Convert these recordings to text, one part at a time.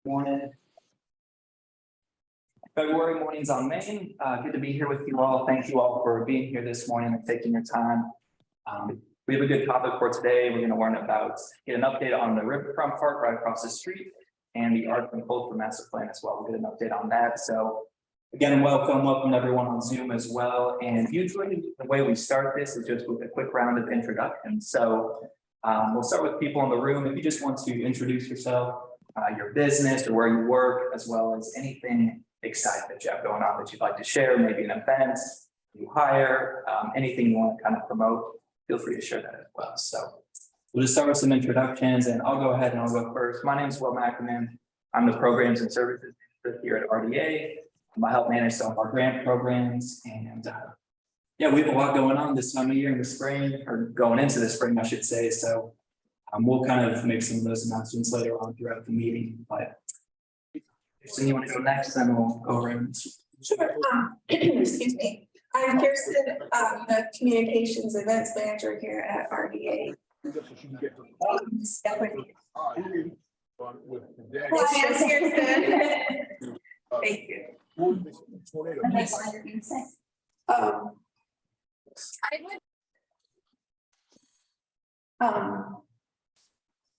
Morning. February mornings on Main. Good to be here with you all. Thank you all for being here this morning and taking your time. We have a good topic for today. We're going to learn about, get an update on the Riverfront Park right across the street and the Art and Culture Master Plan as well. We'll get an update on that. So again, welcome everyone on Zoom as well. And usually the way we start this is just with a quick round of introductions. So we'll start with people in the room. If you just want to introduce yourself, your business or where you work, as well as anything exciting that you have going on that you'd like to share, maybe an event, you hire, anything you want to kind of promote, feel free to share that as well. So we'll just start with some introductions and I'll go ahead and I'll go first. My name is Will McAman. I'm the Programs and Services Manager here at RDA. I help manage some of our grant programs and yeah, we have a lot going on this time of year in the spring, or going into the spring, I should say. So we'll kind of make some of those announcements later on throughout the meeting, but if you want to go next, then we'll go around. Sure. Excuse me. I'm Kirsten, the Communications Events Manager here at RDA. Yes, Kirsten. Thank you.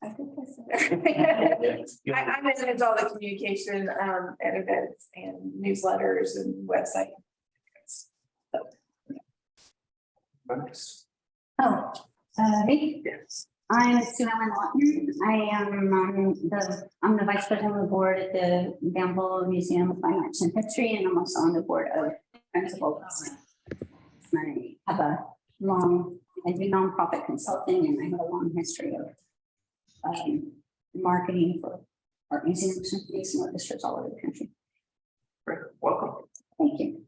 I think that's it. I manage all the communication and events and newsletters and website. Me? Yes. I'm Sue Ellen Lawton. I'm the vice president of the board at the Danville Museum of Fine Arts and History, and I'm also on the board of principals. I have I do nonprofit consulting, and I have a long history of marketing for art museums and art districts all over the country. Great. Welcome. Thank you.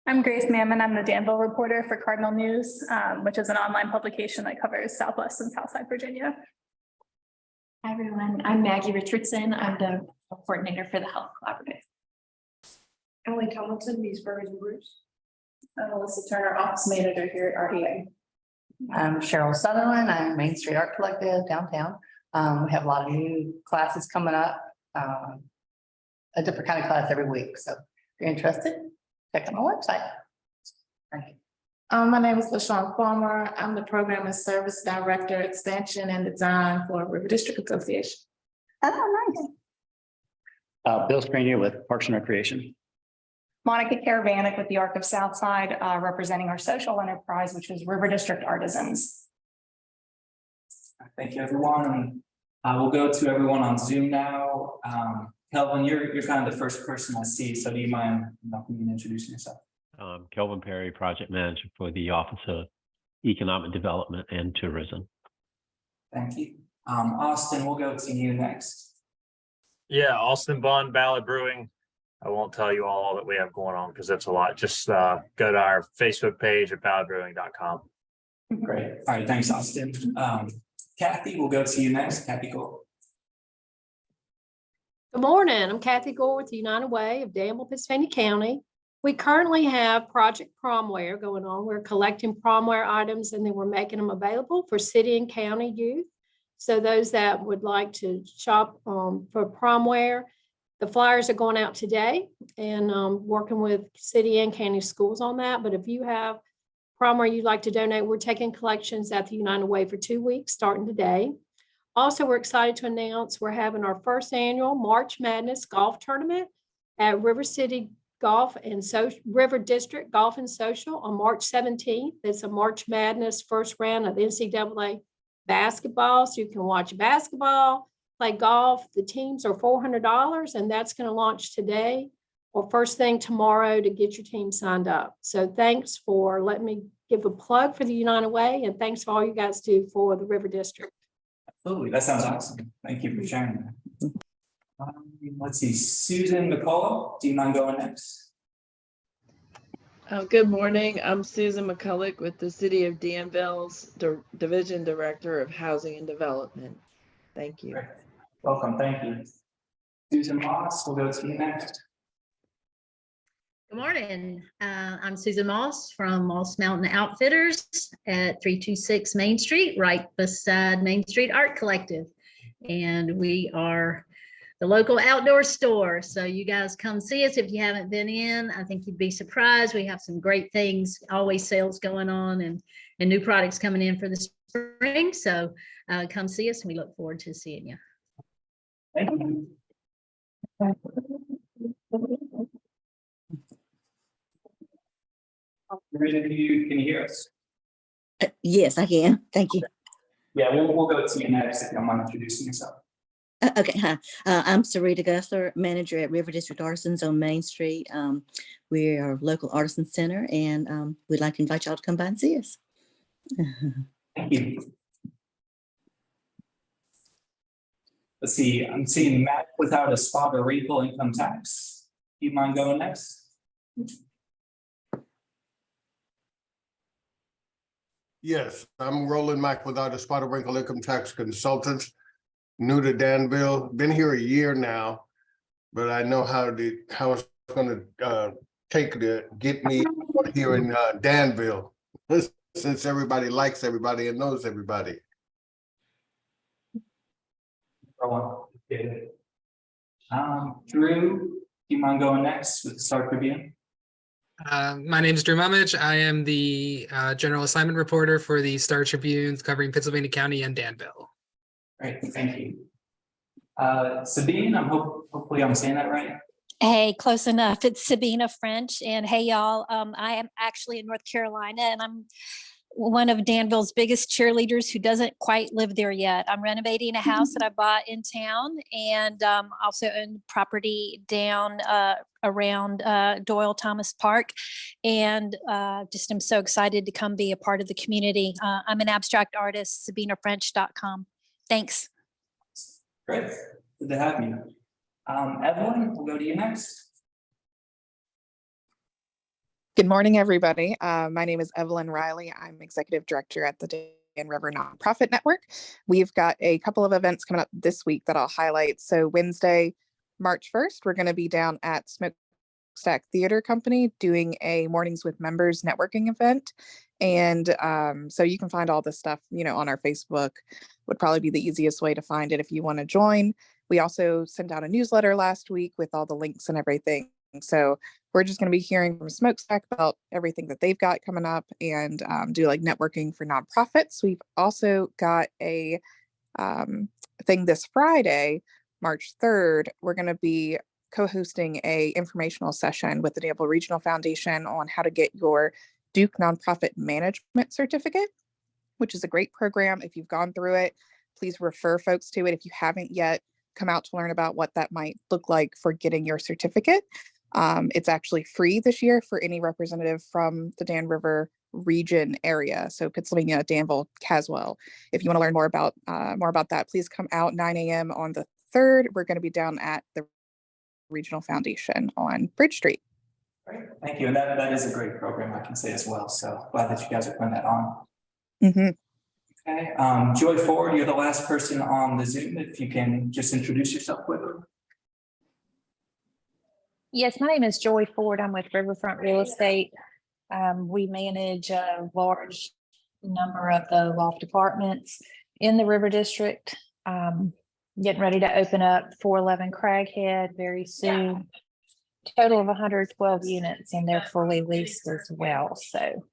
I'm Grace Mammon. I'm the Danville reporter for Cardinal News, which is an online publication that covers Southwest and Southside Virginia. Hi, everyone. I'm Maggie Richardson. I'm the coordinator for the Health Collaborative. Emily Tomlinson, News Burgers and Brews. I'm Alyssa Turner, office manager here at RDA. I'm Cheryl Sutherland. I'm Main Street Art Collective downtown. We have a lot of new classes coming up, a different kind of class every week. So if you're interested, check out my website. Thank you. My name is LaShawn Farmer. I'm the Program and Service Director, Expansion and Design for River District Association. Oh, nice. Bill Scranier with Parks and Recreation. Monica Caravanek with the Arc of Southside, representing our social enterprise, which is River District Artisans. Thank you, everyone. And we'll go to everyone on Zoom now. Kelvin, you're kind of the first person I see, so do you mind introducing yourself? Kelvin Perry, Project Manager for the Office of Economic Development and Tourism. Thank you. Austin, we'll go to you next. Yeah, Austin Bond, Ballard Brewing. I won't tell you all that we have going on because that's a lot. Just go to our Facebook page at ballardbrewing.com. Great. All right. Thanks, Austin. Kathy, we'll go to you next. Kathy Gore. Good morning. I'm Kathy Gore with the United Way of Danville, Pennsylvania County. We currently have Project Promware going on. We're collecting promware items and then we're making them available for city and county youth. So those that would like to shop for promware, the flyers are going out today and working with city and county schools on that. But if you have promware you'd like to donate, we're taking collections at the United Way for 2 weeks starting today. Also, we're excited to announce we're having our first annual March Madness golf tournament at River City Golf and River District Golf and Social on March 17th. It's a March Madness first round of NCAA basketball. So you can watch basketball, play golf. The teams are $400 and that's going to launch today or first thing tomorrow to get your team signed up. So thanks for letting me give a plug for the United Way and thanks for all you guys do for the River District. Absolutely. That sounds awesome. Thank you for sharing that. Let's see, Susan McCullough, do you mind going next? Good morning. I'm Susan McCulloch with the City of Danville's Division Director of Housing and Development. Thank you. Great. Welcome. Thank you. Susan Moss, we'll go to you next. Good morning. I'm Susan Moss from Moss Mountain Outfitters at 326 Main Street, right beside Main Street Art Collective. And we are the local outdoor store. So you guys come see us if you haven't been in. I think you'd be surprised. We have some great things, always sales going on and new products coming in for the spring. So come see us and we look forward to seeing you. Thank you. Rita, can you hear us? Yes, I can. Thank you. Yeah, we'll go to you next if you don't mind introducing yourself. Okay, hi. I'm Sarita Gusler, manager at River District Artisans on Main Street. We're a local artisan center, and we'd like to invite y'all to come by and see us. Thank you. Let's see, I'm seeing Matt without a spot or wrinkle income tax. Do you mind going next? Yes, I'm Roland Mack without a spot or wrinkle income tax consultant. New to Danville, been here a year now, but I know how it's gonna take to get me here in Danville, since everybody likes everybody and knows everybody. Drew, do you mind going next with the Star Tribune? My name is Drew Mummage. I am the general assignment reporter for the Star Tribune covering Pennsylvania County and Danville. Great, thank you. Sabine, hopefully I'm saying that right. Hey, close enough. It's Sabina French. And hey, y'all, I am actually in North Carolina and I'm one of Danville's biggest cheerleaders who doesn't quite live there yet. I'm renovating a house that I bought in town and also own property down around Doyle Thomas Park. And just I'm so excited to come be a part of the community. I'm an abstract artist, sabinafrench.com. Thanks. Great, good to have you. Evelyn, we'll go to you next. Good morning, everybody. My name is Evelyn Riley. I'm executive director at the Dan River Nonprofit Network. We've got a couple of events coming up this week that I'll highlight. So Wednesday, March 1st, we're going to be down at Smokestack Theater Company doing a Mornings with Members networking event. And so you can find all this stuff, on our Facebook. Would probably be the easiest way to find it if you want to join. We also sent out a newsletter last week with all the links and everything. So we're just going to be hearing from Smokestack about everything that they've got coming up and do like networking for nonprofits. We've also got a thing this Friday, March 3rd. We're going to be co-hosting a informational session with the Danville Regional Foundation on how to get your Duke Nonprofit Management Certificate, which is a great program. If you've gone through it, please refer folks to it. If you haven't yet, come out to learn about what that might look like for getting your certificate. It's actually free this year for any representative from the Dan River region area. So Pennsylvania, Danville, Caswell. If you want to learn more about that, please come out 9 a.m. on the 3rd. We're going to be down at the Regional Foundation on Bridge Street. Great, thank you. And that is a great program, I can say as well. So glad that you guys are putting that on. Mm-hmm. Okay, Joy Ford, you're the last person on the Zoom. If you can just introduce yourself quickly. Yes, my name is Joy Ford. I'm with Riverfront Real Estate. We manage a large number of the loft apartments in the River District. Getting ready to open up 411 Craghead very soon. Total of 112 units, and they're fully leased as well. So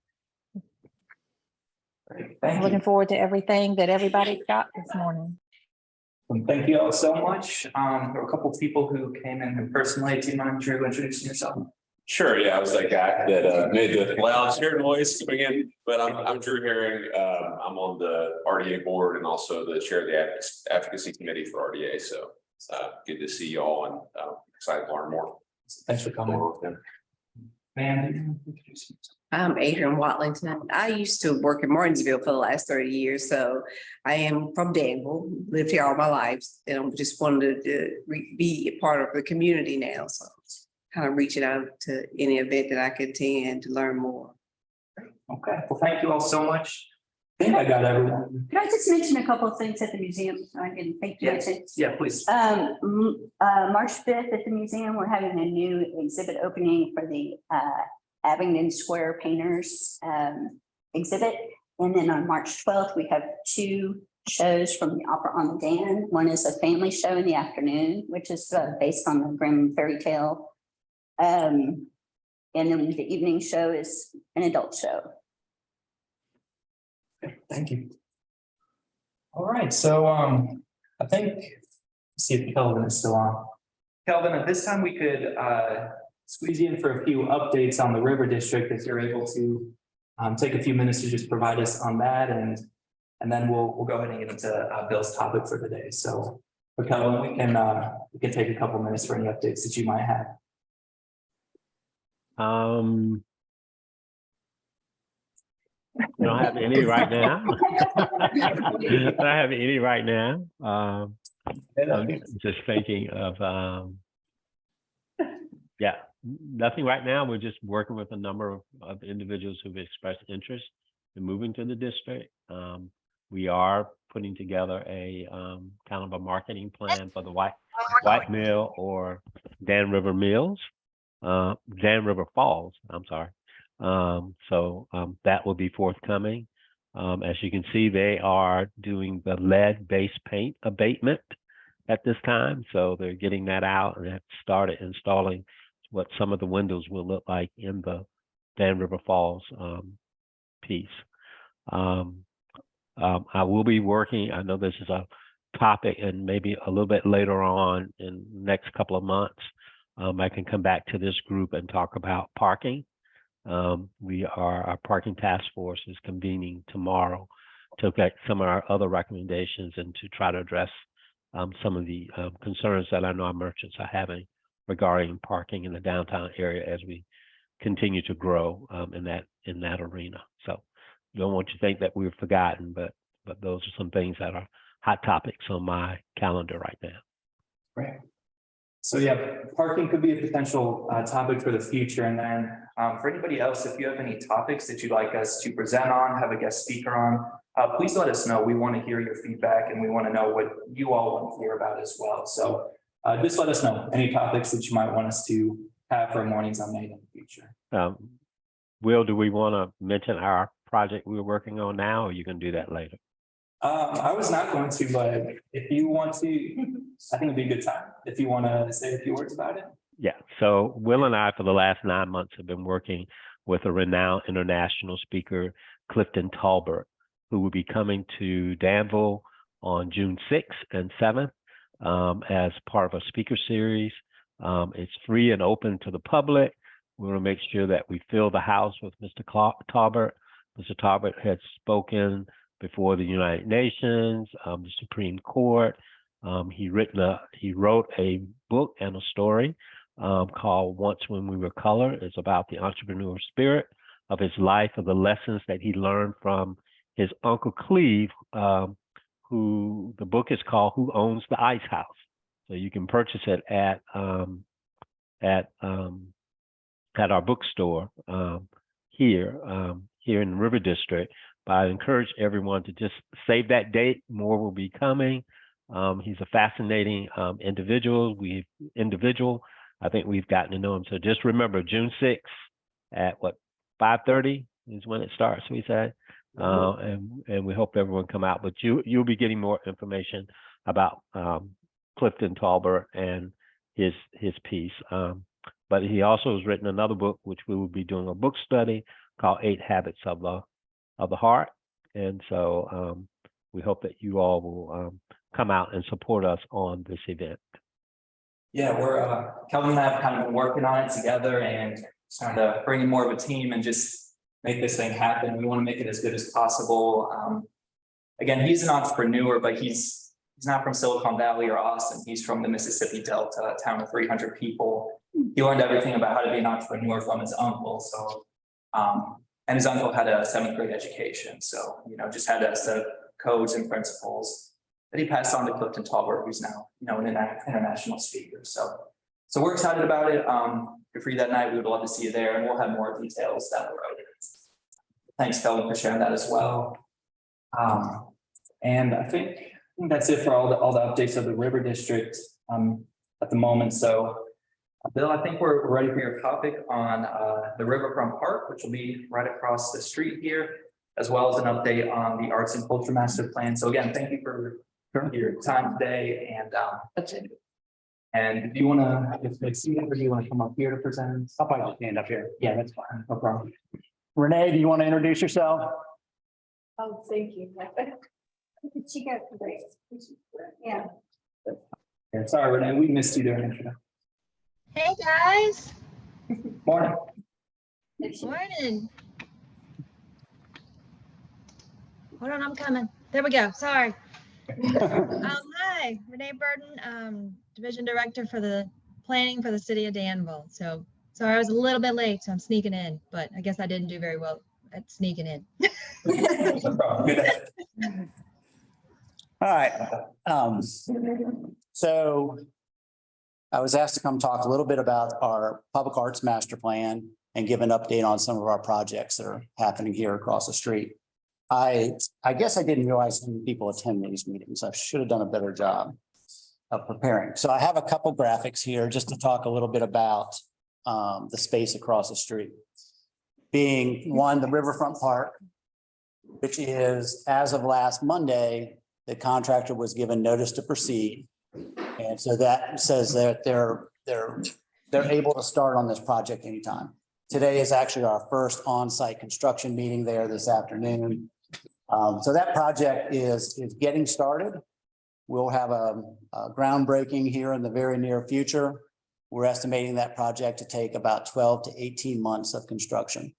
I'm looking forward to everything that everybody's got this morning. Thank you all so much. There were a couple of people who came in personally. Do you mind, Drew, introducing yourself? Sure, yeah, I was that guy that made the loud share noise coming in, but I'm Drew Herring. I'm on the RDA board and also the chair of the advocacy committee for RDA. So good to see you all and excited to learn more. Thanks for coming. I'm Adrian Watlington. I used to work in Martinsville for the last 30 years. So I am from Danville, lived here all my life, and I'm just wanted to be a part of the community now. So kind of reaching out to any event that I could attend to learn more. Okay, well, thank you all so much. I think I got everyone. Could I just mention a couple of things at the museum? I didn't think to mention. Yeah, please. March 5th at the museum, we're having a new exhibit opening for the Abingdon Square Painters exhibit. And then on March 12th, we have 2 shows from the Opera on the Dan. One is a family show in the afternoon, which is based on the Grimm fairy tale. And then the evening show is an adult show. Thank you. All right, so I think, let's see if Kelvin is still on. Kelvin, at this time we could squeeze you in for a few updates on the River District if you're able to take a few minutes to just provide us on that, and then we'll go ahead and get into Bill's topic for today. So, for Kelvin, we can take a couple minutes for any updates that you might have. I don't have any right now. I don't have any right now. I'm just thinking of, yeah, nothing right now. We're just working with a number of individuals who've expressed interest in moving to the district. We are putting together a kind of a marketing plan for the White Mill or Dan River Mills, Dan River Falls, I'm sorry. So that will be forthcoming. As you can see, they are doing the lead-based paint abatement at this time. So they're getting that out and have started installing what some of the windows will look like in the Dan River Falls piece. I will be working, I know this is a topic, and maybe a little bit later on in the next couple of months, I can come back to this group and talk about parking. Our parking task force is convening tomorrow to look at some of our other recommendations and to try to address some of the concerns that I know our merchants are having regarding parking in the downtown area as we continue to grow in that arena. So don't want you to think that we've forgotten, but those are some things that are hot topics on my calendar right now. Right. So yeah, parking could be a potential topic for the future. And then for anybody else, if you have any topics that you'd like us to present on, have a guest speaker on, please let us know. We want to hear your feedback and we want to know what you all want to hear about as well. So just let us know any topics that you might want us to have for Mornings on Main in the future. Will, do we want to mention our project we're working on now, or you can do that later? I was not going to, but if you want to, I think it'd be a good time if you want to say a few words about it. Yeah, so Will and I for the last 9 months have been working with a renowned international speaker, Clifton Talbert, who will be coming to Danville on June 6th and 7th as part of a speaker series. It's free and open to the public. We want to make sure that we fill the house with Mr. Talbert. Mr. Talbert has spoken before the United Nations, the Supreme Court. He wrote a book and a story called Once When We Were Color. It's about the entrepreneurial spirit of his life, of the lessons that he learned from his Uncle Cleve, who the book is called Who Owns the Ice House? So you can purchase it at our bookstore here in the River District. But I encourage everyone to just save that date. More will be coming. He's a fascinating individual. I think we've gotten to know him. So just remember June 6th at 5:30 is when it starts, we said. And we hope everyone come out, but you'll be getting more information about Clifton Talbert and his piece. But he also has written another book, which we will be doing a book study called 8 Habits of the Heart. And so we hope that you all will come out and support us on this event. Yeah, we're Kelvin and I have kind of been working on it together and trying to bring in more of a team and just make this thing happen. We want to make it as good as possible. Again, he's an entrepreneur, but he's not from Silicon Valley or Austin. He's from the Mississippi Delta, a town of 300 people. He learned everything about how to be an entrepreneur from his uncle. So, and his uncle had a 7th grade education. So, just had a set of codes and principles that he passed on to Clifton Talbert, who's now, an international speaker. So we're excited about it. If you're free that night, we would love to see you there, and we'll have more details down the road. Thanks, Kelvin, for sharing that as well. And I think that's it for all the updates of the River District at the moment. So, Bill, I think we're ready for your topic on the Riverfront Park, which will be right across the street here. as well as an update on the Arts and Culture Master Plan. So again, thank you for your time today, and that's it. And do you want to just make seat, or do you want to come up here to present? I'll probably just stand up here. Yeah, that's fine. No problem. Renee, do you want to introduce yourself? Oh, thank you. She got great. Yeah. Yeah, sorry, Renee, we missed you there. Hey, guys. Morning. Morning. Hold on, I'm coming. There we go. Sorry. Hi, Renee Burton, Division Director for the Planning for the City of Danville. So sorry I was a little bit late, so I'm sneaking in, but I guess I didn't do very well at sneaking in. No problem. Good day. All right. So I was asked to come talk a little bit about our public arts master plan and give an update on some of our projects that are happening here across the street. I guess I didn't realize how many people attend these meetings. I should have done a better job of preparing. So I have a couple graphics here just to talk a little bit about the space across the street. Being one, the Riverfront Park, which is, as of last Monday, the contractor was given notice to proceed. And so that says that they're able to start on this project anytime. Today is actually our first on-site construction meeting there this afternoon. So that project is getting started. We'll have a groundbreaking here in the very near future. We're estimating that project to take about 12 to 18 months of construction.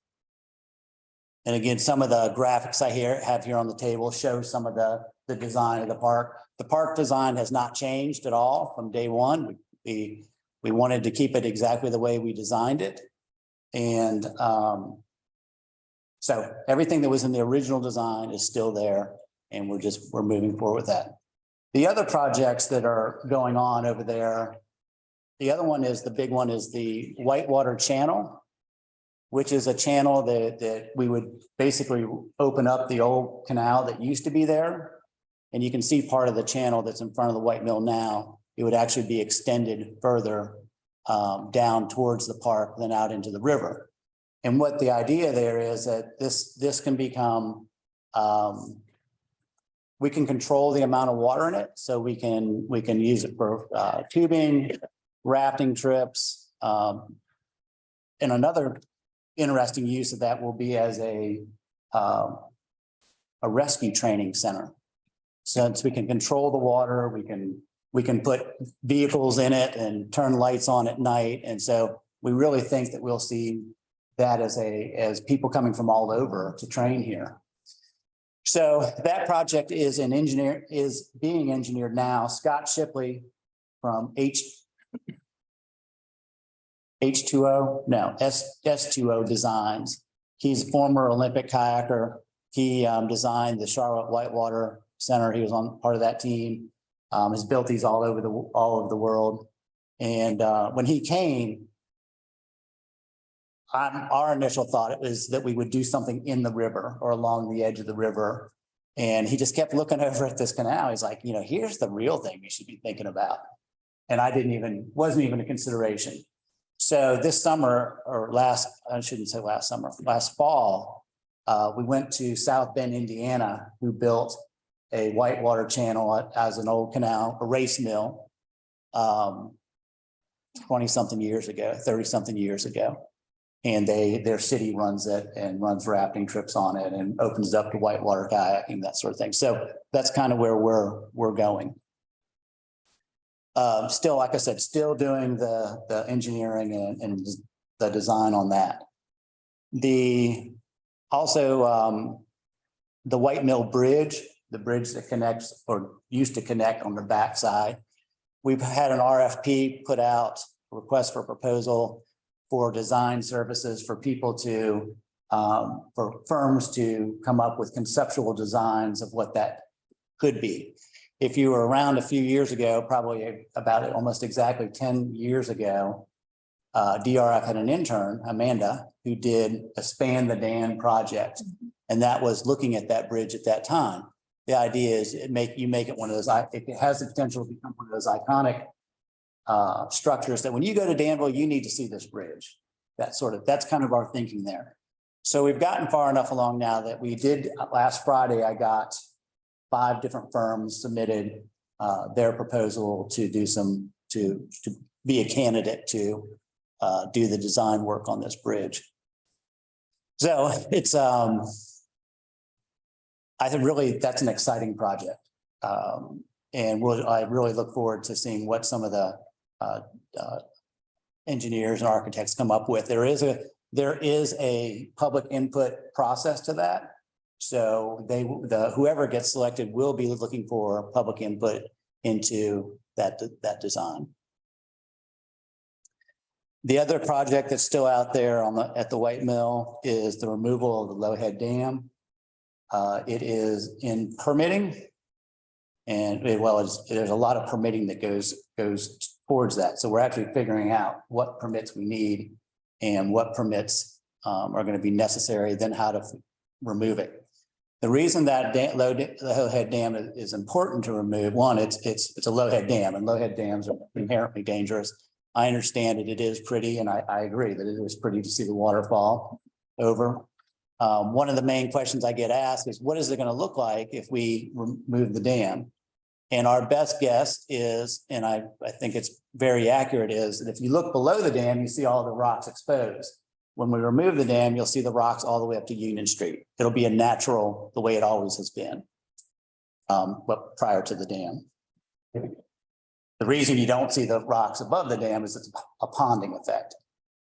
And again, some of the graphics I have here on the table show some of the design of the park. The park design has not changed at all from day one. We wanted to keep it exactly the way we designed it. And so everything that was in the original design is still there, and we're moving forward with that. The other projects that are going on over there, the other one is, the big one is the Whitewater Channel, which is a channel that we would basically open up the old canal that used to be there. And you can see part of the channel that's in front of the White Mill now. It would actually be extended further down towards the park, then out into the river. And what the idea there is that this can become, we can control the amount of water in it. So we can use it for tubing, rafting trips. And another interesting use of that will be as a rescue training center. Since we can control the water, we can put vehicles in it and turn lights on at night. And so we really think that we'll see that as people coming from all over to train here. So that project is being engineered now. Scott Shipley from S2O Designs. He's a former Olympic kayaker. He designed the Charlotte Whitewater Center. He was on part of that team. Has built these all over the world. And when he came, our initial thought was that we would do something in the river or along the edge of the river. And he just kept looking over at this canal. He's like, here's the real thing we should be thinking about. And wasn't even a consideration. So this summer, or last fall, we went to South Bend, Indiana, who built a whitewater channel as an old canal, a race mill, 20-something years ago, 30-something years ago. And their city runs it and runs rafting trips on it and opens it up to whitewater kayaking, that sort of thing. So that's kind of where we're going. Still, like I said, still doing the engineering and the design on that. Also the White Mill Bridge, the bridge that connects or used to connect on the backside. We've had an RFP put out, a request for proposal for design services for people to, for firms to come up with conceptual designs of what that could be. If you were around a few years ago, probably about almost exactly 10 years ago, DRF had an intern, Amanda, who did a Span the Dan project. And that was looking at that bridge at that time. The idea is you make it one of those, it has the potential to become one of those iconic structures that when you go to Danville, you need to see this bridge. That's kind of our thinking there. So we've gotten far enough along now that we did, last Friday, I got 5 different firms submitted their proposal to do some, to be a candidate to do the design work on this bridge. So it's, I think really that's an exciting project. And I really look forward to seeing what some of the engineers and architects come up with. There is a public input process to that. So whoever gets selected will be looking for public input into that design. The other project that's still out there at the White Mill is the removal of the Lowhead Dam. It is in permitting. And there's a lot of permitting that goes towards that. So we're actually figuring out what permits we need and what permits are going to be necessary, then how to remove it. The reason that Lowhead Dam is important to remove, one, it's a Lowhead Dam, and Lowhead dams are inherently dangerous. I understand it is pretty, and I agree that it is pretty to see the waterfall over. One of the main questions I get asked is, what is it going to look like if we remove the dam? And our best guess is, and I think it's very accurate, is that if you look below the dam, you see all the rocks exposed. When we remove the dam, you'll see the rocks all the way up to Union Street. It'll be a natural, the way it always has been, but prior to the dam. The reason you don't see the rocks above the dam is it's a ponding effect.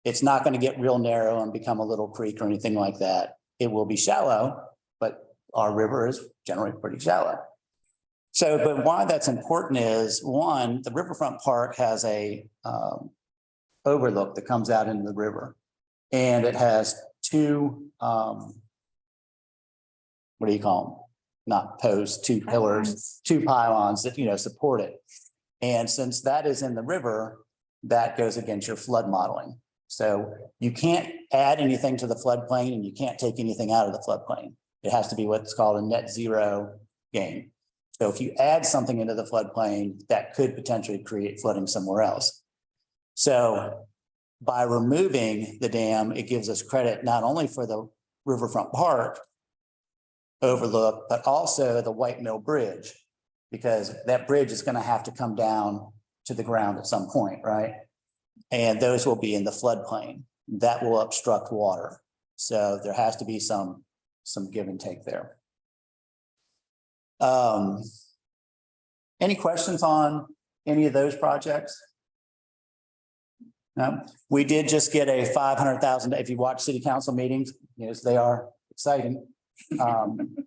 It's not going to get real narrow and become a little creek or anything like that. It will be shallow, but our river is generally pretty shallow. So, but why that's important is, one, the Riverfront Park has a overlook that comes out into the river. And it has 2, what do you call them? Not posts, 2 pillars, 2 pylons that, support it. And since that is in the river, that goes against your flood modeling. So you can't add anything to the floodplain and you can't take anything out of the floodplain. It has to be what's called a net zero game. So if you add something into the floodplain, that could potentially create flooding somewhere else. So by removing the dam, it gives us credit not only for the Riverfront Park overlook, but also the White Mill Bridge, because that bridge is going to have to come down to the ground at some point, right? And those will be in the floodplain. That will obstruct water. So there has to be some give and take there. Any questions on any of those projects? No, we did just get a $500,000. If you watch city council meetings, yes, they are exciting. We don't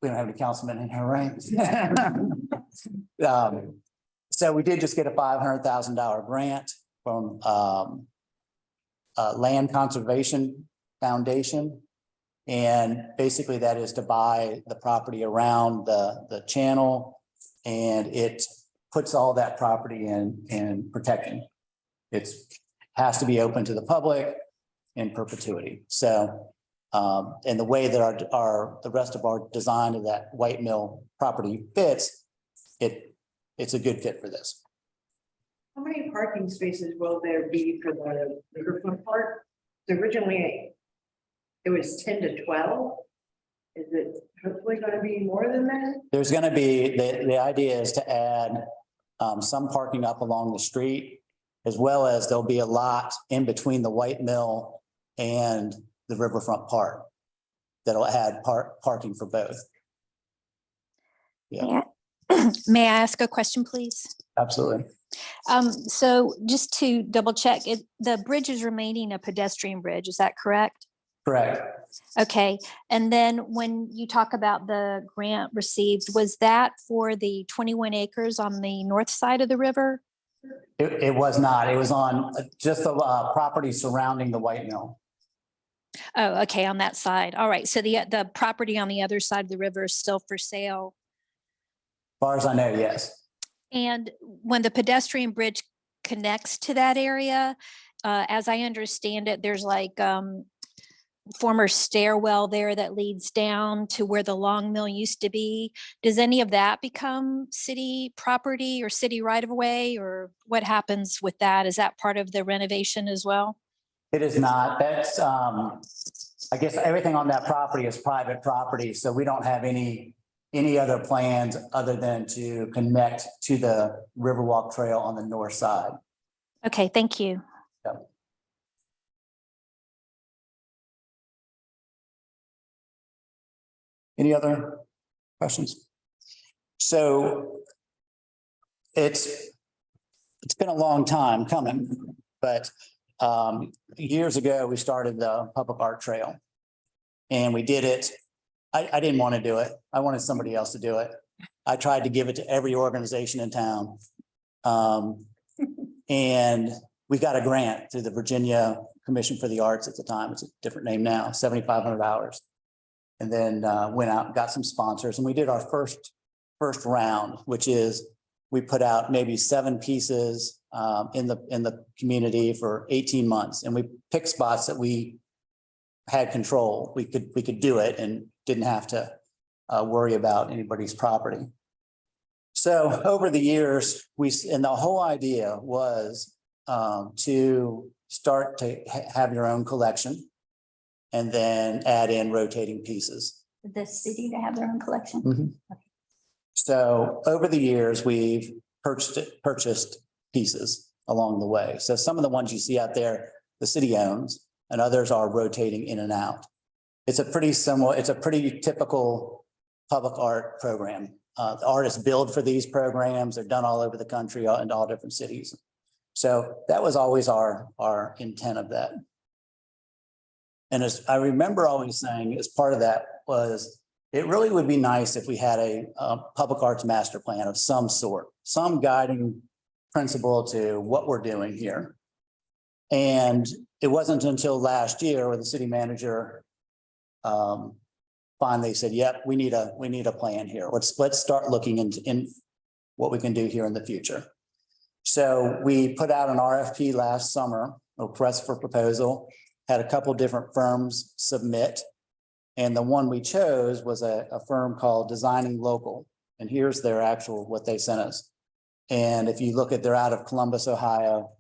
have any councilmen in here, right? So we did just get a $500,000 grant from Land Conservation Foundation. And basically that is to buy the property around the channel, and it puts all that property in protection. It has to be open to the public in perpetuity. So, and the way that the rest of our design of that White Mill property fits, it's a good fit for this. How many parking spaces will there be for the Riverfront Park? Originally, it was 10 to 12. Is it hopefully going to be more than that? There's going to be, the idea is to add some parking up along the street, as well as there'll be a lot in between the White Mill and the Riverfront Park that'll add parking for both. Yeah. May I ask a question, please? Absolutely. So just to double check, the bridge is remaining a pedestrian bridge, is that correct? Correct. Okay, and then when you talk about the grant received, was that for the 21 acres on the north side of the river? It was not. It was on just the property surrounding the White Mill. Oh, okay, on that side. All right, so the property on the other side of the river is still for sale. As far as I know, yes. And when the pedestrian bridge connects to that area, as I understand it, there's like former stairwell there that leads down to where the long mill used to be. Does any of that become city property or city right of way, or what happens with that? Is that part of the renovation as well? It is not. That's, I guess everything on that property is private property, so we don't have any other plans other than to connect to the Riverwalk Trail on the north side. Okay, thank you. Yep. Any other questions? So it's been a long time coming, but years ago, we started the public art trail. And we did it. I didn't want to do it. I wanted somebody else to do it. I tried to give it to every organization in town. And we got a grant through the Virginia Commission for the Arts at the time. It's a different name now, $7,500. And then went out and got some sponsors. And we did our first round, which is we put out maybe 7 pieces in the community for 18 months. And we picked spots that we had control. We could do it and didn't have to worry about anybody's property. So over the years, and the whole idea was to start to have your own collection and then add in rotating pieces. The city to have their own collection. Mm-hmm. So over the years, we've purchased pieces along the way. So some of the ones you see out there, the city owns, and others are rotating in and out. It's a pretty typical public art program. The artists build for these programs. They're done all over the country in all different cities. So that was always our intent of that. And as I remember always saying, as part of that was, it really would be nice if we had a public arts master plan of some sort, some guiding principle to what we're doing here. And it wasn't until last year where the city manager finally said, yep, we need a plan here. Let's start looking in what we can do here in the future. So we put out an RFP last summer, a request for proposal, had a couple different firms submit. And the one we chose was a firm called Designing Local. And here's their what they sent us. And if you look at, they're out of Columbus, Ohio.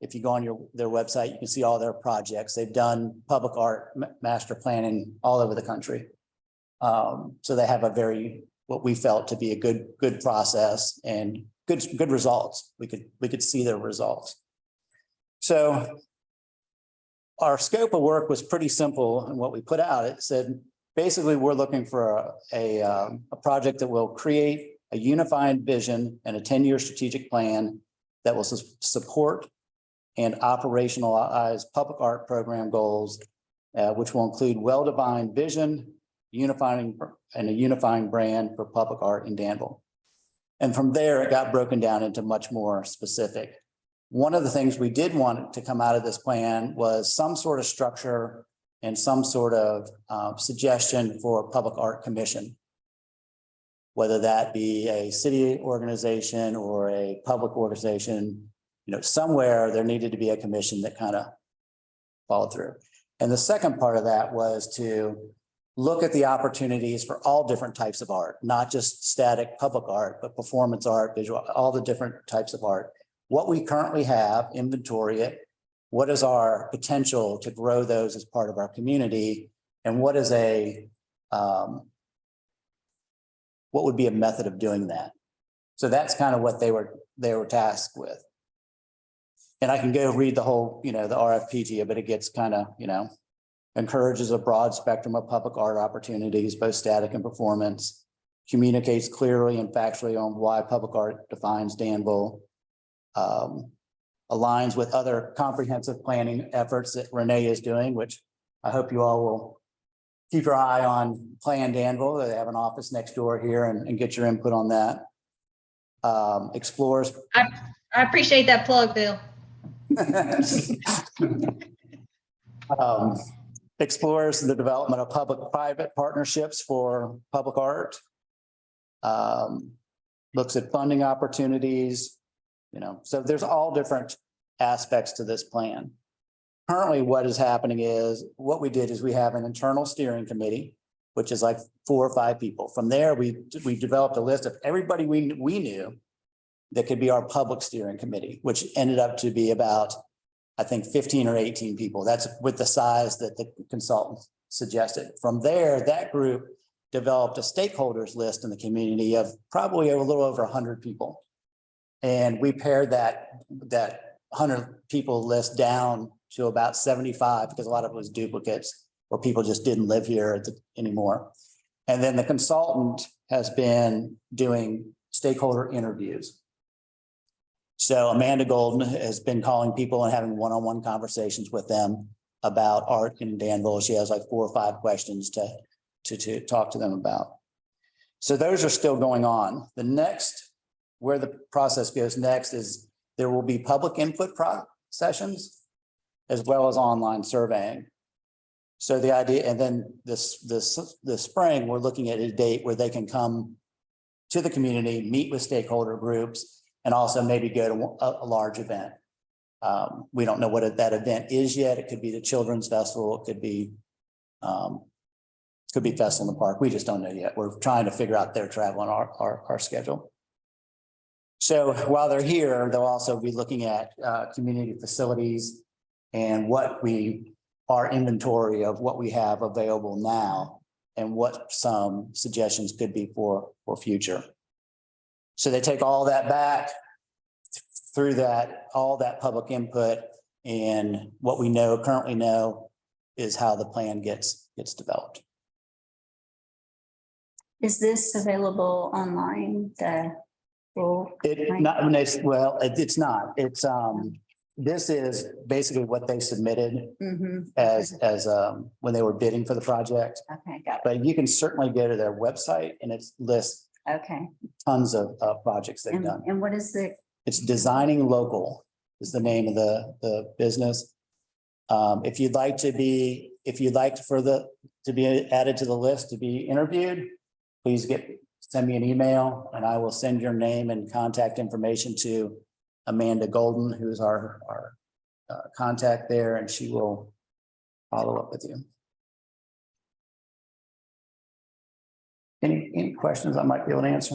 If you go on their website, you can see all their projects. They've done public art master planning all over the country. So they have what we felt to be a good process and good results. We could see their results. So our scope of work was pretty simple, and what we put out, it said, basically, we're looking for a project that will create a unified vision and a 10-year strategic plan that will support and operationalize public art program goals, which will include well-defined vision, a unifying brand for public art in Danville. And from there, it got broken down into much more specific. One of the things we did want to come out of this plan was some sort of structure and some sort of suggestion for a public art commission, whether that be a city organization or a public organization. Somewhere there needed to be a commission that kind of followed through. And the second part of that was to look at the opportunities for all different types of art, not just static public art, but performance art, visual, all the different types of art. What we currently have, inventory it. What is our potential to grow those as part of our community? And what is what would be a method of doing that? So that's kind of what they were tasked with. And I can go read the whole, the RFP to you, but it gets kind of, encourages a broad spectrum of public art opportunities, both static and performance, communicates clearly and factually on why public art defines Danville, aligns with other comprehensive planning efforts that Renee is doing, which I hope you all will keep your eye on Plan Danville. They have an office next door here and get your input on that. Explores. I appreciate that plug, Bill. Explores the development of public-private partnerships for public art. Looks at funding opportunities, so there's all different aspects to this plan. Currently, what is happening is what we did is we have an internal steering committee, which is like 4 or 5 people. From there, we developed a list of everybody we knew that could be our public steering committee, which ended up to be about I think 15 or 18 people. That's with the size that the consultant suggested. From there, that group developed a stakeholders list in the community of probably a little over 100 people. And we pared that 100 people list down to about 75 because a lot of it was duplicates or people just didn't live here anymore. And then the consultant has been doing stakeholder interviews. So Amanda Golden has been calling people and having one-on-one conversations with them about art in Danville. She has like 4 or 5 questions to talk to them about. So those are still going on. The next, where the process goes next is there will be public input sessions as well as online surveying. So the idea, and then this spring, we're looking at a date where they can come to the community, meet with stakeholder groups, and also maybe go to a large event. We don't know what that event is yet. It could be the Children's Festival. It could be Festival in the Park. We just don't know yet. We're trying to figure out their travel and our schedule. So while they're here, they'll also be looking at community facilities and our inventory of what we have available now and what some suggestions could be for future. So they take all that back through all that public input, and what we currently know is how the plan gets developed. Is this available online? It's not. It's this is basically what they submitted as when they were bidding for the project. Okay, got it. But you can certainly go to their website and it lists tons of projects they've done. And what is the? It's Designing Local is the name of the business. If you'd like to be added to the list to be interviewed, please send me an email and I will send your name and contact information to Amanda Golden, who's our contact there, and she will follow up with you. Any questions I might be able to answer?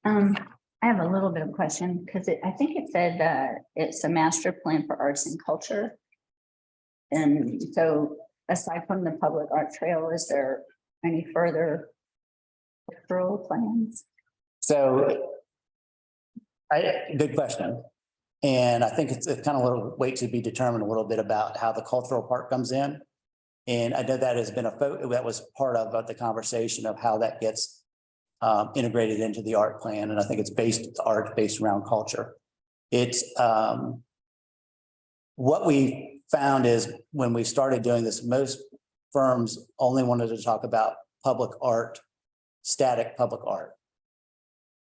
I have a little bit of a question because I think it said it's a master plan for arts and culture. And so aside from the public art trail, is there any further cultural plans? So good question. And I think it's kind of a little wait to be determined a little bit about how the cultural part comes in. And I know that has been that was part of the conversation of how that gets integrated into the art plan. And I think it's based around culture. It's what we found is when we started doing this, most firms only wanted to talk about public art, static public art.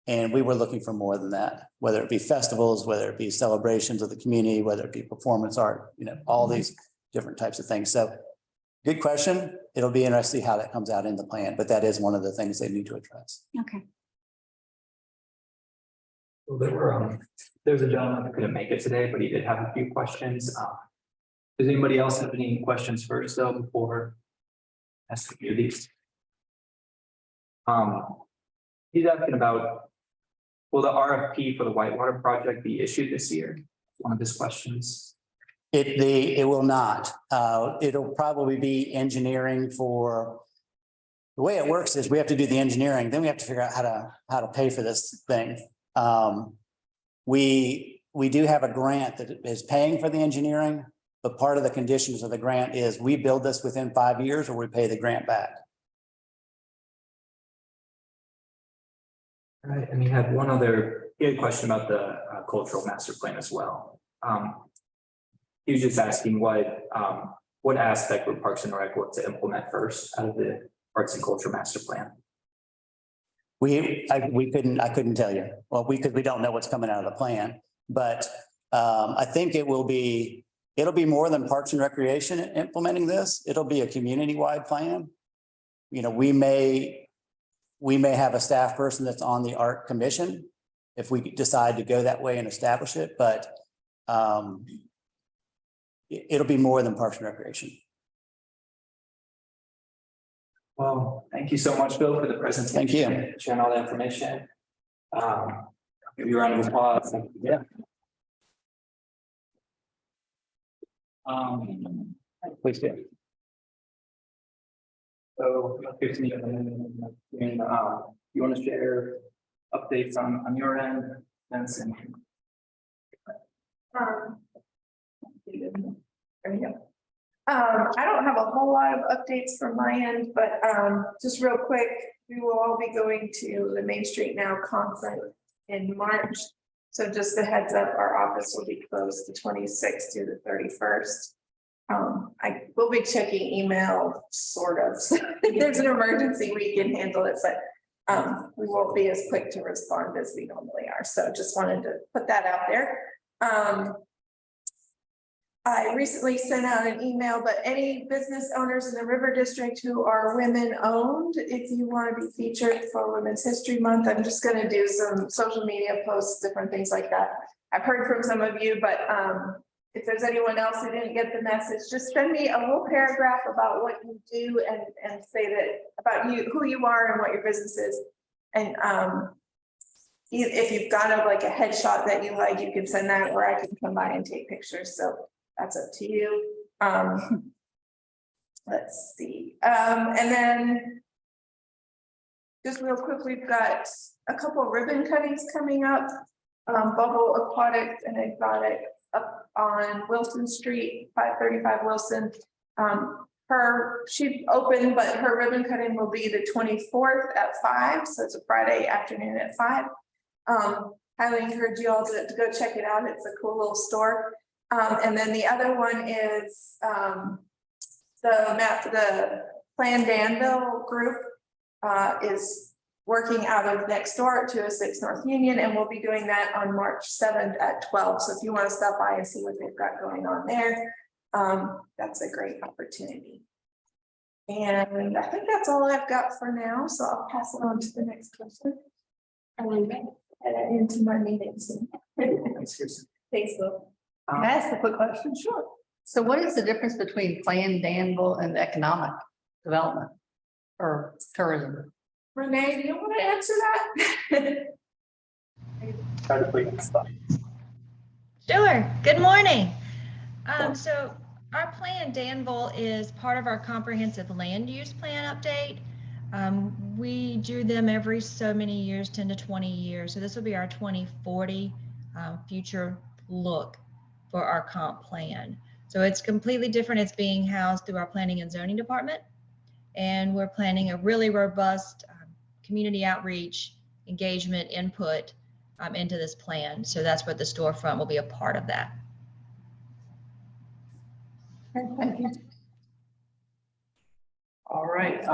And we were looking for more than that, whether it be festivals, whether it be celebrations of the community, whether it be performance art, all these different types of things. So good question. It'll be interesting how that comes out in the plan, but that is one of the things they need to address. Okay. Well, there's a gentleman who couldn't make it today, but he did have a few questions. Does anybody else have any questions first though, before asking you these? He's asking about, will the RFP for the Whitewater project be issued this year? One of his questions. It will not. It'll probably be engineering for. The way it works is we have to do the engineering, then we have to figure out how to pay for this thing. We do have a grant that is paying for the engineering, but part of the conditions of the grant is we build this within 5 years or we pay the grant back. All right, and he had a question about the cultural master plan as well. He was just asking what aspect would Parks and Rec want to implement first out of the Arts and Culture Master Plan? I couldn't tell you. Well, we don't know what's coming out of the plan, but I think it'll be more than Parks and Recreation implementing this. It'll be a community-wide plan. We may have a staff person that's on the art commission if we decide to go that way and establish it, but it'll be more than Parks and Recreation. Well, thank you so much, Bill, for the presentation. Thank you. Sharing all the information. Give you a round of applause. Yeah. Please do. So, 15 and you want to share updates on your end, Benson? There we go. I don't have a whole lot of updates from my end, but just real quick, we will all be going to the Main Street Now conference in March. So just a heads up, our office will be closed the 26th to the 31st. I will be checking email, sort of. So if there's an emergency, we can handle it, but we won't be as quick to respond as we normally are. So just wanted to put that out there. I recently sent out an email, but any business owners in the River District who are women owned, if you want to be featured for Women's History Month, I'm just going to do some social media posts, different things like that. I've heard from some of you, but if there's anyone else who didn't get the message, just send me a little paragraph about what you do and say that about you, who you are and what your business is. And if you've got like a headshot that you like, you can send that, or I can come by and take pictures. So that's up to you. Let's see. And then just real quick, we've got a couple of ribbon cuttings coming up. Bubble Aquatics and Exotic up on Wilson Street, 535 Wilson. She opened, but her ribbon cutting will be the 24th at 5. So it's a Friday afternoon at 5. Highly encourage you all to go check it out. It's a cool little store. And then the other one is the Plan Danville group is working out of next door at 206 North Union, and we'll be doing that on March 7th at 12. So if you want to stop by and see what they've got going on there, that's a great opportunity. And I think that's all I've got for now. So I'll pass it on to the next question. And head into my meeting soon. Facebook. Can I ask a quick question? Sure. So what is the difference between Plan Danville and economic development or tourism? Renee, do you want to answer that? Sure. Good morning. So our plan Danville is part of our comprehensive land use plan update. We do them every so many years, 10 to 20 years. So this will be our 2040 future look for our comp plan. So it's completely different. It's being housed through our planning and zoning department. And we're planning a really robust community outreach, engagement, input into this plan. So that's what the storefront will be a part of that. Thank you. All right.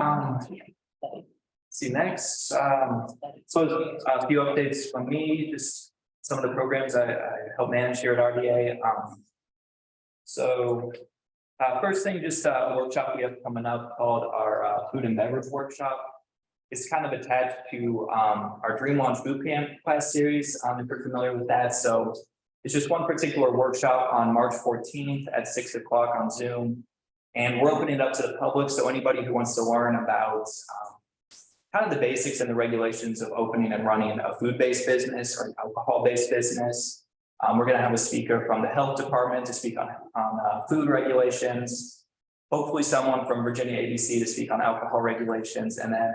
See next. So a few updates from me, just some of the programs I help manage here at RDA. So first thing, just a workshop we have coming up called our food and beverage workshop. It's kind of attached to our Dream Launch Bootcamp class series, if you're familiar with that. So it's just one particular workshop on March 14th at 6 o'clock on Zoom. And we're opening it up to the public. So anybody who wants to learn about kind of the basics and the regulations of opening and running a food-based business or an alcohol-based business. We're going to have a speaker from the health department to speak on food regulations. Hopefully someone from Virginia ABC to speak on alcohol regulations. And then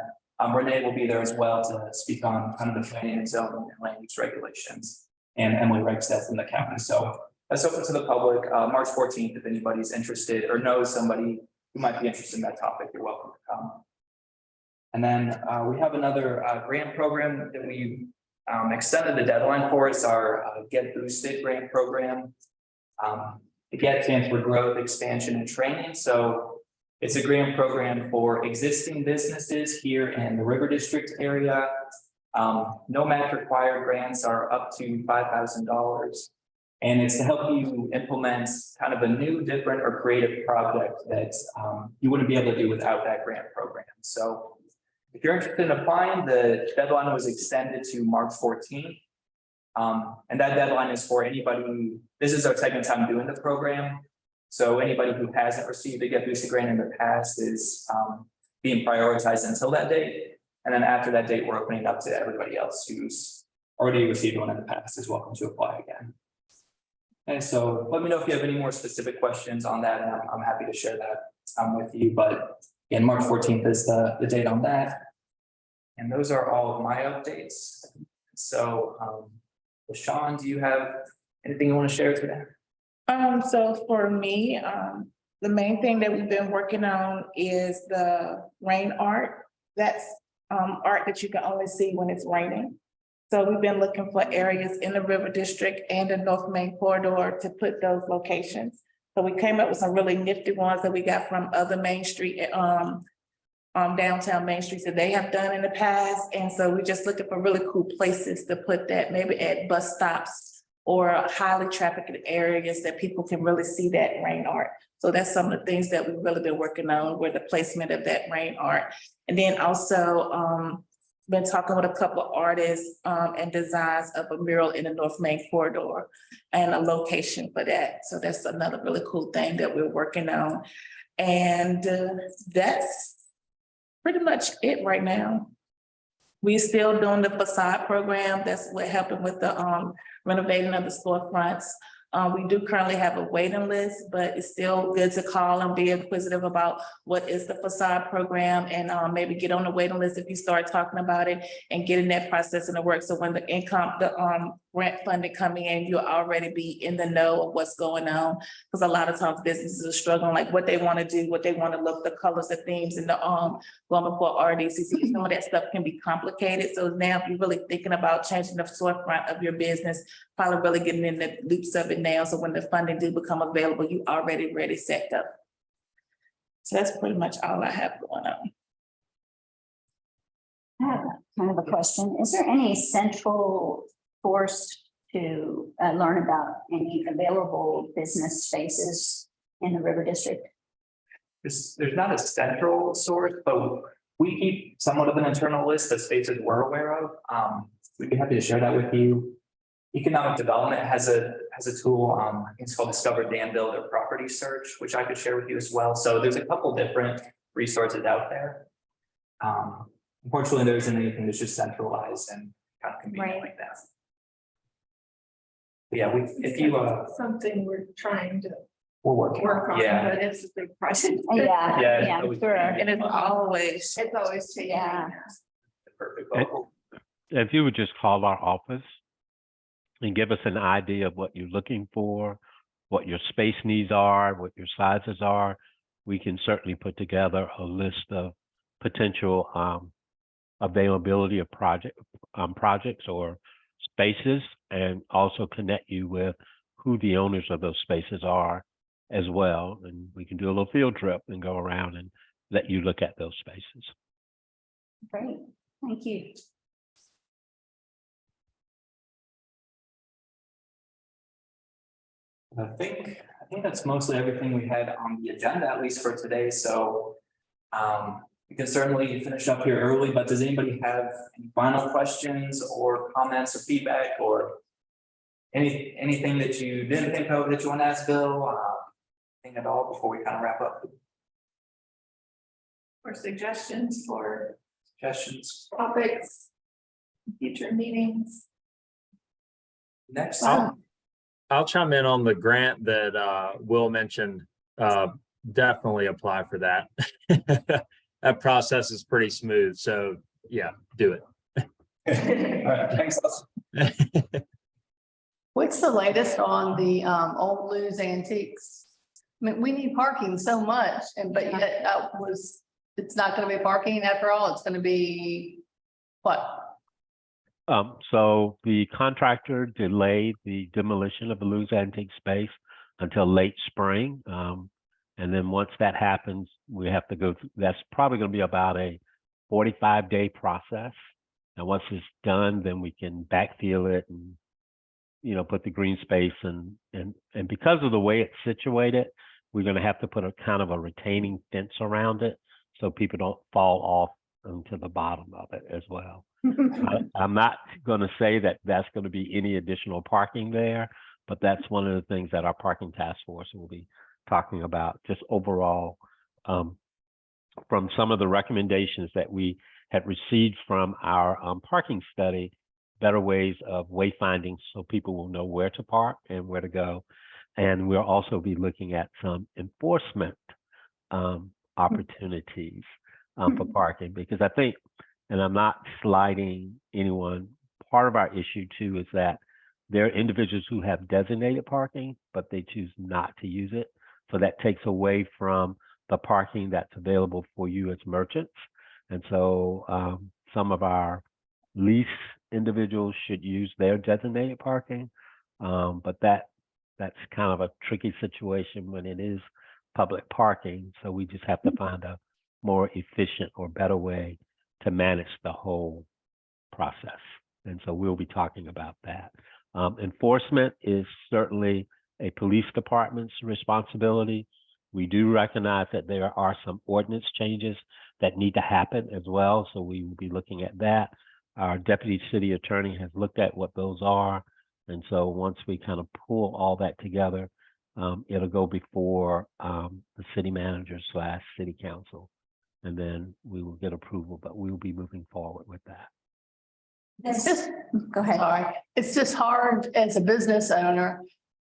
Renee will be there as well to speak on kind of the planning and zoning and land use regulations. And Emily Regstead from the county. So that's open to the public, March 14th, if anybody's interested or knows somebody who might be interested in that topic, you're welcome to come. And then we have another grant program that we extended the deadline for. It's our Get Boosted grant program. The GET stands for Growth, Expansion, and Training. So it's a grant program for existing businesses here in the River District area. No match required. Grants are up to $5,000. And it's to help you implement kind of a new, different, or creative project that you wouldn't be able to do without that grant program. So if you're interested in applying, the deadline was extended to March 14th. And that deadline is for anybody who, this is our second time doing the program. So anybody who hasn't received a Get Boosted grant in the past is being prioritized until that date. And then after that date, we're opening up to everybody else who's already received one in the past is welcome to apply again. And so let me know if you have any more specific questions on that, and I'm happy to share that with you. But again, March 14th is the date on that. And those are all of my updates. So Sean, do you have anything you want to share today? So for me, the main thing that we've been working on is the rain art. That's art that you can only see when it's raining. So we've been looking for areas in the River District and the North Main corridor to put those locations. So we came up with some really nifty ones that we got from other Main Street, downtown Main Streets that they have done in the past. And so we're just looking for really cool places to put that, maybe at bus stops or highly trafficked areas that people can really see that rain art. So that's some of the things that we've really been working on with the placement of that rain art. And then also been talking with a couple of artists and designs of a mural in the North Main corridor and a location for that. So that's another really cool thing that we're working on. And that's pretty much it right now. We're still doing the facade program. That's what happened with the renovating of the storefronts. We do currently have a waiting list, but it's still good to call and be inquisitive about what is the facade program and maybe get on the waiting list if you start talking about it and getting that process in the work. So when the grant funding coming in, you'll already be in the know of what's going on. Because a lot of times businesses are struggling, like what they want to do, what they want to look, the colors, the themes, and the going before RDCC. Some of that stuff can be complicated. So now if you're really thinking about changing the storefront of your business, probably really getting in the loops of it now. So when the funding do become available, you already ready, set up. So that's pretty much all I have going on. I have kind of a question. Is there any central source to learn about any available business spaces in the River District? There's not a central source, but we keep somewhat of an internal list of spaces we're aware of. We'd be happy to share that with you. Economic Development has a tool, I think it's called Discover Danville, their property search, which I could share with you as well. So there's a couple different resources out there. Unfortunately, there isn't anything that's just centralized and kind of convenient like that. But yeah, if you something we're trying to we're working on, yeah. but it's a big project. Yeah, sure. And it's always changing. Yeah. Perfect. If you would just call our office and give us an idea of what you're looking for, what your space needs are, what your sizes are, we can certainly put together a list of potential availability of projects or spaces, and also connect you with who the owners of those spaces are as well. And we can do a little field trip and go around and let you look at those spaces. Great, thank you. I think that's mostly everything we had on the agenda, at least for today. So we can certainly finish up here early, but does anybody have any final questions or comments or feedback or anything that you didn't think of that you want to ask Bill? Anything at all before we kind of wrap up? Or suggestions for topics, future meetings. Next. I'll chime in on the grant that Will mentioned. Definitely apply for that. That process is pretty smooth. So yeah, do it. All right, thanks. What's the latest on the old Lou's Antiques? I mean, we need parking so much, but yet it's not going to be parking after all. It's going to be what? So the contractor delayed the demolition of the Lou's Antique space until late spring. And then once that happens, we have to go through, that's probably going to be about a 45-day process. And once it's done, then we can backfill it and, put the green space and because of the way it's situated, we're going to have to put a kind of a retaining fence around it so people don't fall off into the bottom of it as well. I'm not going to say that that's going to be any additional parking there, but that's one of the things that our parking task force will be talking about, just overall from some of the recommendations that we had received from our parking study. better ways of wayfinding so people will know where to park and where to go. And we'll also be looking at some enforcement opportunities for parking, because I think, and I'm not slighting anyone, part of our issue too is that there are individuals who have designated parking, but they choose not to use it. So that takes away from the parking that's available for you as merchants. And so some of our lease individuals should use their designated parking. But that's kind of a tricky situation when it is public parking. So we just have to find a more efficient or better way to manage the whole process. And so we'll be talking about that. Enforcement is certainly a police department's responsibility. We do recognize that there are some ordinance changes that need to happen as well. So we will be looking at that. Our deputy city attorney has looked at what those are. And so once we kind of pull all that together, it'll go before the city manager / city council. And then we will get approval, but we will be moving forward with that. It's just, Go ahead. sorry, it's just hard as a business owner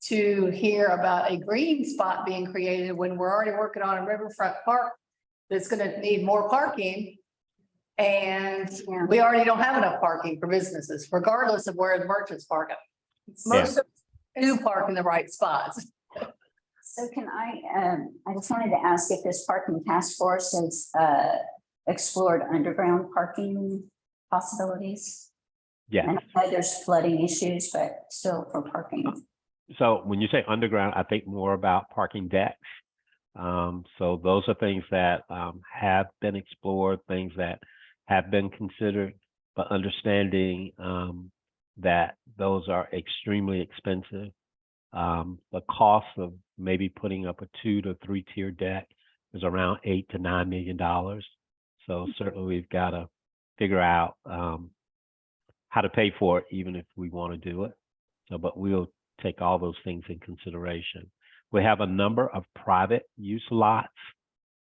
to hear about a green spot being created when we're already working on a Riverfront Park that's gonna need more parking. And we already don't have enough parking for businesses, regardless of where the merchants park. Most of them do park in the right spots. So can I just wanted to ask if this parking task force has explored underground parking possibilities? Yeah. And I know there's flooding issues, but still for parking. So when you say underground, I think more about parking decks. So those are things that have been explored, things that have been considered, but understanding that those are extremely expensive. The cost of maybe putting up a 2 to 3 tier deck is around $8 to $9 million. So certainly we've got to figure out how to pay for it, even if we want to do it. So, but we'll take all those things in consideration. We have a number of private use lots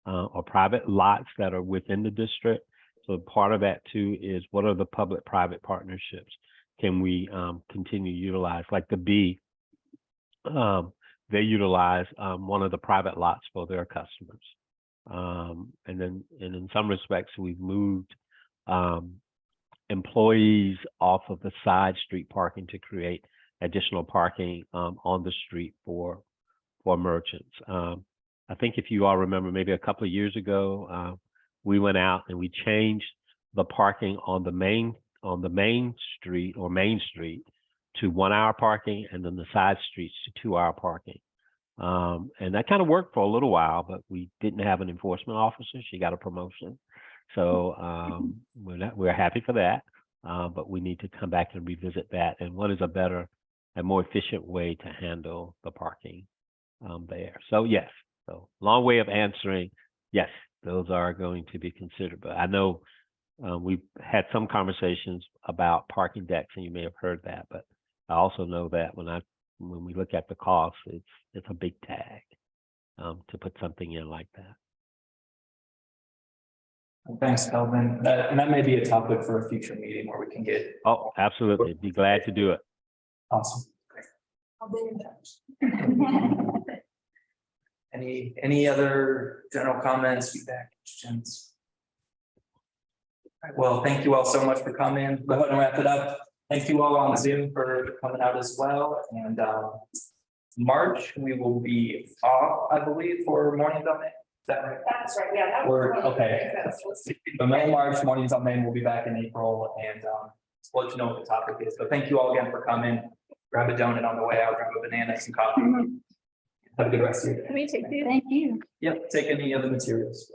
or private lots that are within the district. So part of that too is what are the public-private partnerships can we continue to utilize? Like the B, they utilize one of the private lots for their customers. And in some respects, we've moved employees off of the side street parking to create additional parking on the street for merchants. I think if you all remember, maybe a couple of years ago, we went out and we changed the parking on the main street or Main Street to 1 hour parking, and then the side streets to 2 hour parking. And that kind of worked for a little while, but we didn't have an enforcement officer. She got a promotion. So we're happy for that, but we need to come back and revisit that. And what is a better and more efficient way to handle the parking there? So yes, so long way of answering, yes, those are going to be considered. But I know we've had some conversations about parking decks, and you may have heard that, but I also know that when we look at the cost, it's a big tag to put something in like that. Thanks, Kelvin. And that may be a topic for a future meeting where we can get. Oh, absolutely. Be glad to do it. Awesome. I'll be in touch. Any other general comments, feedback, questions? All right, well, thank you all so much for coming. Go ahead and wrap it up. Thank you all on Zoom for coming out as well. And March, we will be off, I believe, for mornings on Main. Is that right? That's right, yeah. Okay. But May, March, mornings on Main, we'll be back in April, and we'll let you know what the topic is. But thank you all again for coming. Grab a donut on the way out, grab a banana, some coffee. Have a good rest of your day. Me too. Thank you. Yep, take any other materials.